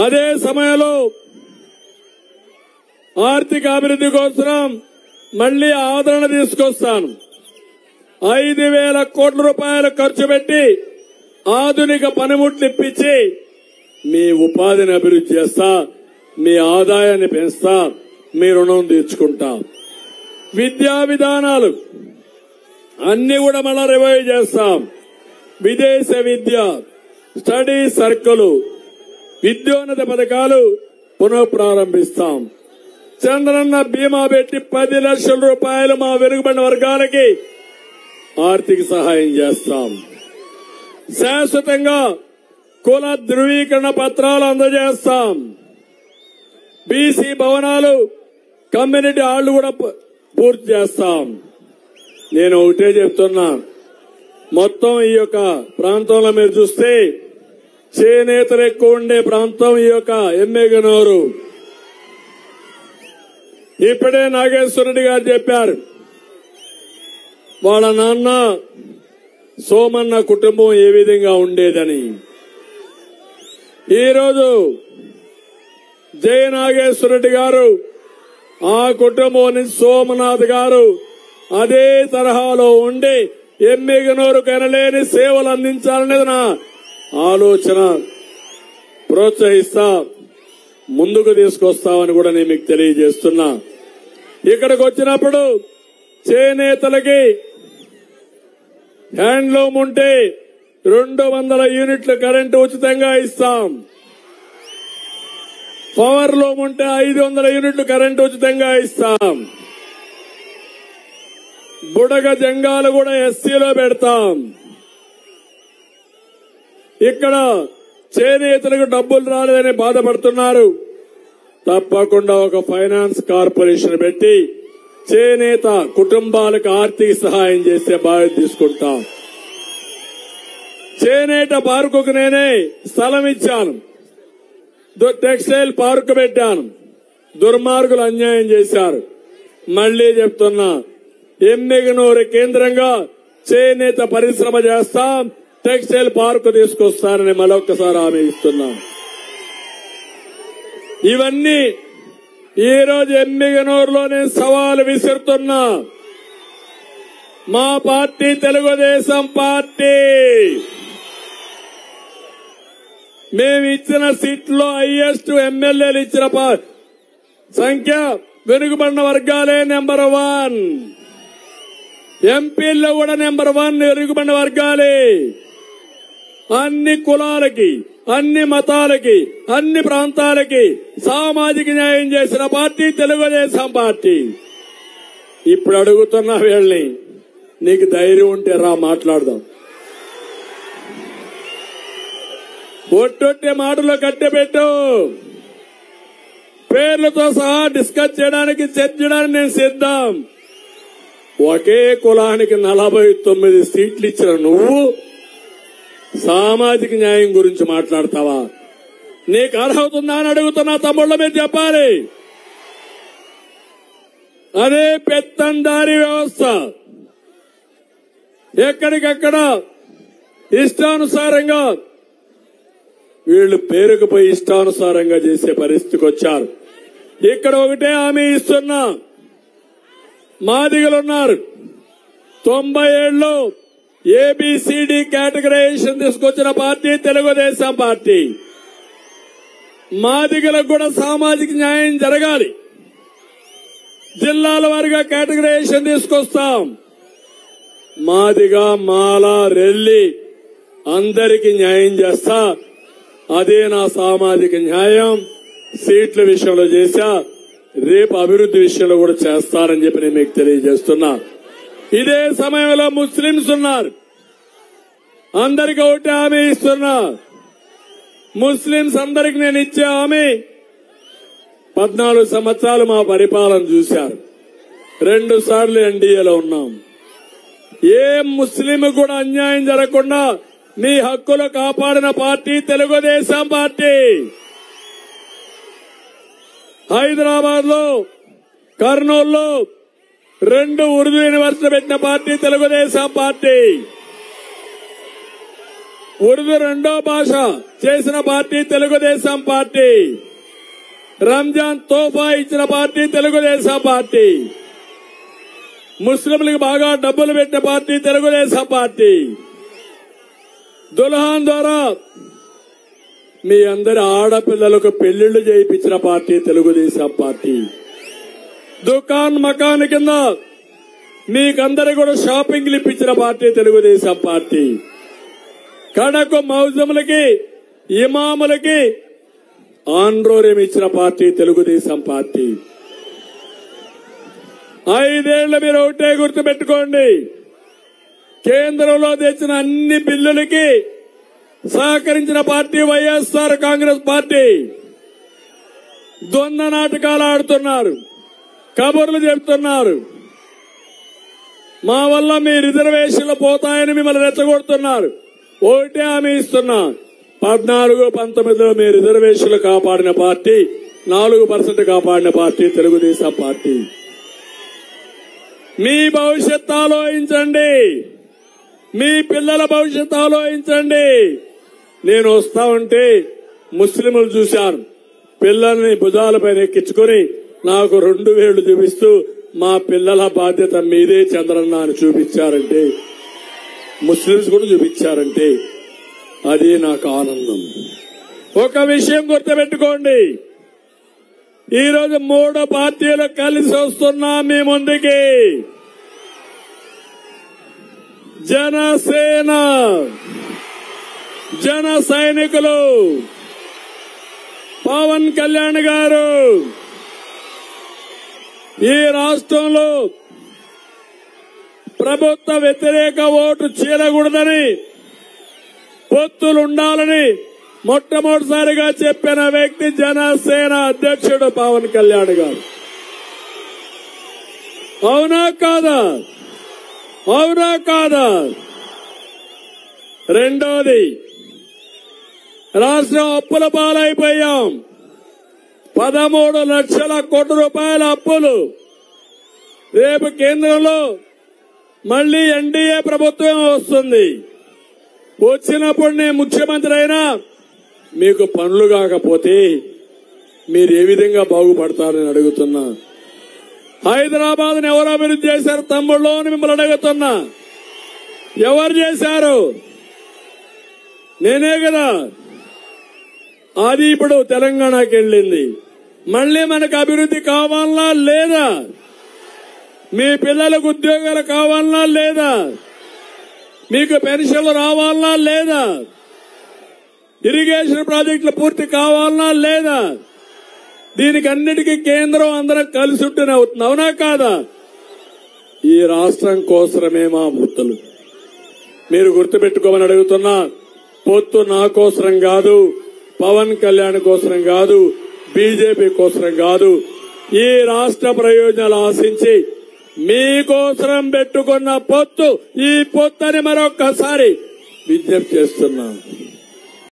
అదే సమయంలో ఆర్థిక అభివృద్ధి కోసం మళ్లీ ఆదరణ తీసుకొస్తాను. 5,000 కోట్ల రూపాయలు ఖర్చు పెట్టి ఆధునిక పనిముట్లు ఇప్పించి మీ ఉపాధిని అభివృద్ధి చేస్తా, మీ ఆదాయాన్ని పెంచుతా, మీ రుణం తీర్చుకుంటా. విద్యా విధానాలు అన్ని కూడా మళ్ళా రివైవ్ చేస్తాం. విదేశ విద్య, స్టడీ సర్కిల్, విద్యోన్నత పథకాలు పునఃప్రారంభిస్తాం. చంద్రన్న బీమా పెట్టి 10 లక్షల రూపాయలు మా వెనుకబడిన వర్గాలకి ఆర్థిక సహాయం చేస్తాం. శాశ్వతంగా కుల ధృవీకరణ పత్రాలు అందజేస్తాం. బీసీ భవనాలు, కమ్యూనిటీ హాళ్లు కూడా పూర్తి చేస్తాం. నేను ఒకటే చెప్తున్నా, మొత్తం ఈ యొక్క ప్రాంతంలో మీరు చూస్తే చేనేతలు ఎక్కువ ఉండే ప్రాంతం ఈ యొక్క ఎమ్మెగనూరు. ఇప్పుడే నాగేశ్వరరెడ్డి గారు చెప్పారు, వాళ్ళ నాన్న సోమన్న కుటుంబం ఏ విధంగా ఉండేదని. ఈరోజు జయ నాగేశ్వరరెడ్డి గారు ఆ కుటుంబం నుంచి సోమనాథ్ గారు అదే తరహాలో ఉండి ఎమ్మెగనూరు కనలేని సేవలు అందించాలనేది నా ఆలోచన. ప్రోత్సహిస్తా, ముందుకు తీసుకొస్తామని కూడా నేను మీకు తెలియజేస్తున్నా. ఇక్కడికి వచ్చినప్పుడు చేనేతలకి హ్యాండ్లూమ్ ఉంటే 200 యూనిట్ల కరెంటు ఉచితంగా ఇస్తాం. పవర్ లూమ్ ఉంటే 500 యూనిట్లు కరెంటు ఉచితంగా ఇస్తాం. బుడగ జంగాలు కూడా ఎస్సీలో పెడతాం. ఇక్కడ చేనేతలకు డబ్బులు రాలేదని బాధపడుతున్నారు. తప్పకుండా ఒక ఫైనాన్స్ కార్పొరేషన్ పెట్టి చేనేత కుటుంబాలకు ఆర్థిక సహాయం చేసే బాధ్యత తీసుకుంటాం. చేనేత పార్కుకు నేనే స్థలం ఇచ్చాను, టెక్స్టైల్ పార్క్ పెట్టాను. దుర్మార్గులు అన్యాయం చేశారు. మళ్లీ చెప్తున్నా, ఎమ్మెగనూరు కేంద్రంగా చేనేత పరిశ్రమ చేస్తాం, టెక్స్టైల్ పార్క్ తీసుకొస్తానని మరొకసారి హామీ ఇస్తున్నాం. ఇవన్నీ ఈ రోజు ఎమ్మెగనూరులోనే సవాలు విసురుతున్నా. మా పార్టీ తెలుగుదేశం పార్టీ మేము ఇచ్చిన సీట్లో హైయెస్ట్ ఎమ్మెల్యేలు ఇచ్చిన సంఖ్య వెనుకబడిన వర్గాలే నెంబర్ 1. ఎంపీల్లో కూడా నెంబర్ 1 వెనుకబడిన వర్గాలే. అన్ని కులాలకి, అన్ని మతాలకి, అన్ని ప్రాంతాలకి సామాజిక న్యాయం చేసిన పార్టీ తెలుగుదేశం పార్టీ. ఇప్పుడు అడుగుతున్నా వీళ్ళని, నీకు ధైర్యం ఉంటే రా మాట్లాడదాం. ఒట్టొట్టే మాటలో కట్టెపెట్టు. పేర్లతో సహా డిస్కస్ చేయడానికి, చర్చించడానికి నేను సిద్ధం. ఒకే కులానికి 49 సీట్లు ఇచ్చిన నువ్వు సామాజిక న్యాయం గురించి మాట్లాడతావా? నీకు అర్హత ఉందా అని అడుగుతున్నా. తమ్ముళ్ళ మీద చెప్పాలి. అదే పెత్తందారీ వ్యవస్థ. ఎక్కడికక్కడ ఇష్టానుసారంగా వీళ్లు పేరుకుపోయి ఇష్టానుసారంగా చేసే పరిస్థితికి వచ్చారు. ఇక్కడ ఒకటే హామీ ఇస్తున్నా, మాదిగలున్నారు. 97లో ఏబిసిడి కేటగరైజేషన్ తీసుకొచ్చిన పార్టీ తెలుగుదేశం పార్టీ. మాదిగలకు కూడా సామాజిక న్యాయం జరగాలి. జిల్లాల వారీగా కేటగరైజేషన్ తీసుకొస్తాం. మాదిగ, మాల, రెల్లి అందరికీ న్యాయం చేస్తా. అదే నా సామాజిక న్యాయం. సీట్ల విషయంలో చేశా, రేపు అభివృద్ధి విషయంలో కూడా చేస్తారని చెప్పి నేను మీకు తెలియజేస్తున్నా. ఇదే సమయంలో ముస్లింస్ ఉన్నారు. అందరికీ ఒకటి హామీ ఇస్తున్నా. ముస్లింస్ అందరికి నేను ఇచ్చే హామీ, 14 సంవత్సరాలు మా పరిపాలన చూశారు. 2 సార్లు ఎన్డీఏలో ఉన్నాం. ఏ ముస్లిం కూడా అన్యాయం జరగకుండా మీ హక్కులు కాపాడిన పార్టీ తెలుగుదేశం పార్టీ. హైదరాబాద్ లో, కర్నూలులో 2 ఉర్దూ యూనివర్సిటీ పెట్టిన పార్టీ తెలుగుదేశం పార్టీ. ఉర్దూ రెండో భాష చేసిన పార్టీ తెలుగుదేశం పార్టీ. రంజాన్ తోఫా ఇచ్చిన పార్టీ తెలుగుదేశం పార్టీ. ముస్లింలకు బాగా డబ్బులు పెట్టిన పార్టీ తెలుగుదేశం పార్టీ. దుల్హాన్ ద్వారా మీ అందరి ఆడపిల్లలకు పెళ్లిళ్లు చేయించిన పార్టీ తెలుగుదేశం పార్టీ. దుకాన్ మకాన్ కింద మీకందరూ కూడా షాపింగ్లు ఇప్పించిన పార్టీ తెలుగుదేశం పార్టీ. కడకు మౌజములకి ఇమాములకి ఆండ్రోర్యం ఇచ్చిన పార్టీ తెలుగుదేశం పార్టీ. 5 ఏళ్లు మీరు ఒకటే గుర్తు పెట్టుకోండి. కేంద్రంలో తెచ్చిన అన్ని బిల్లులకి సహకరించిన పార్టీ వైఎస్ఆర్ కాంగ్రెస్ పార్టీ. ద్వంద్వ నాటకాలు ఆడుతున్నారు, కబుర్లు చెప్తున్నారు. మా వల్ల మీ రిజర్వేషన్లు పోతాయని మిమ్మల్ని రెచ్చగొడుతున్నారు. ఒకటే హామీ ఇస్తున్నా, 14-19లో మీ రిజర్వేషన్లు కాపాడిన పార్టీ, 4% కాపాడిన పార్టీ తెలుగుదేశం పార్టీ. మీ భవిష్యత్తు ఆలోచించండి, మీ పిల్లల భవిష్యత్తు ఆలోచించండి. నేను వస్తా ఉంటే ముస్లింలు చూశాను, పిల్లల్ని భుజాలపైన ఎక్కించుకుని నాకు 2 వేళ్లు చూపిస్తూ మా పిల్లల బాధ్యత మీదే చంద్రన్న అని చూపించారంటే, ముస్లింస్ కూడా చూపించారంటే అది నాకు ఆనందం. ఒక విషయం గుర్తుపెట్టుకోండి, ఈరోజు 3 పార్టీలు కలిసి వస్తున్నా మీ ముందుకి. జనసేన, జన సైనికులు, పవన్ కళ్యాణ్ గారు ఈ రాష్ట్రంలో ప్రభుత్వ వ్యతిరేక ఓటు చీలకూడదని, పొత్తులుండాలని మొట్టమొదటిసారిగా చెప్పిన వ్యక్తి జనసేన అధ్యక్షుడు పవన్ కళ్యాణ్ గారు. అవునా కాదా? అవునా కాదా? రెండోది, రాష్ట్రం అప్పుల పాలైపోయాం. 13 లక్షల కోట్ల రూపాయల అప్పులు. రేపు కేంద్రంలో మళ్లీ ఎన్డీఏ ప్రభుత్వం వస్తుంది. వచ్చినప్పుడు నేను ముఖ్యమంత్రి అయినా మీకు పనులు కాకపోతే మీరు ఏ విధంగా బాగుపడతారని అడుగుతున్నా. హైదరాబాద్ ని ఎవరు అభివృద్ధి చేశారు తమ్ముళ్ళు అని మిమ్మల్ని అడుగుతున్నా. ఎవరు చేశారు? నేనే కదా. అది ఇప్పుడు తెలంగాణకి వెళ్ళింది. మళ్లీ మనకు అభివృద్ధి కావాలనా లేదా? మీ పిల్లలకు ఉద్యోగాలు కావాలనా లేదా? మీకు పెన్షన్లు రావాలనా లేదా? ఇరిగేషన్ ప్రాజెక్టులు పూర్తి కావాలనా లేదా? దీనికి అన్నిటికీ కేంద్రం అందరం కలిసి ఉంటూనే అవుతుంది. అవునా కాదా? ఈ రాష్ట్రం కోసమే మా వృత్తులు. మీరు గుర్తుపెట్టుకోమని అడుగుతున్నా. పొత్తు నా కోసరం కాదు, పవన్ కళ్యాణ్ కోసరం కాదు, బీజేపీ కోసరం కాదు. ఈ రాష్ట్ర ప్రయోజనాలు ఆశించి మీకోసరం పెట్టుకున్న పొత్తు. ఈ పొత్తని మరొక్కసారి విజ్ఞప్తి చేస్తున్నా.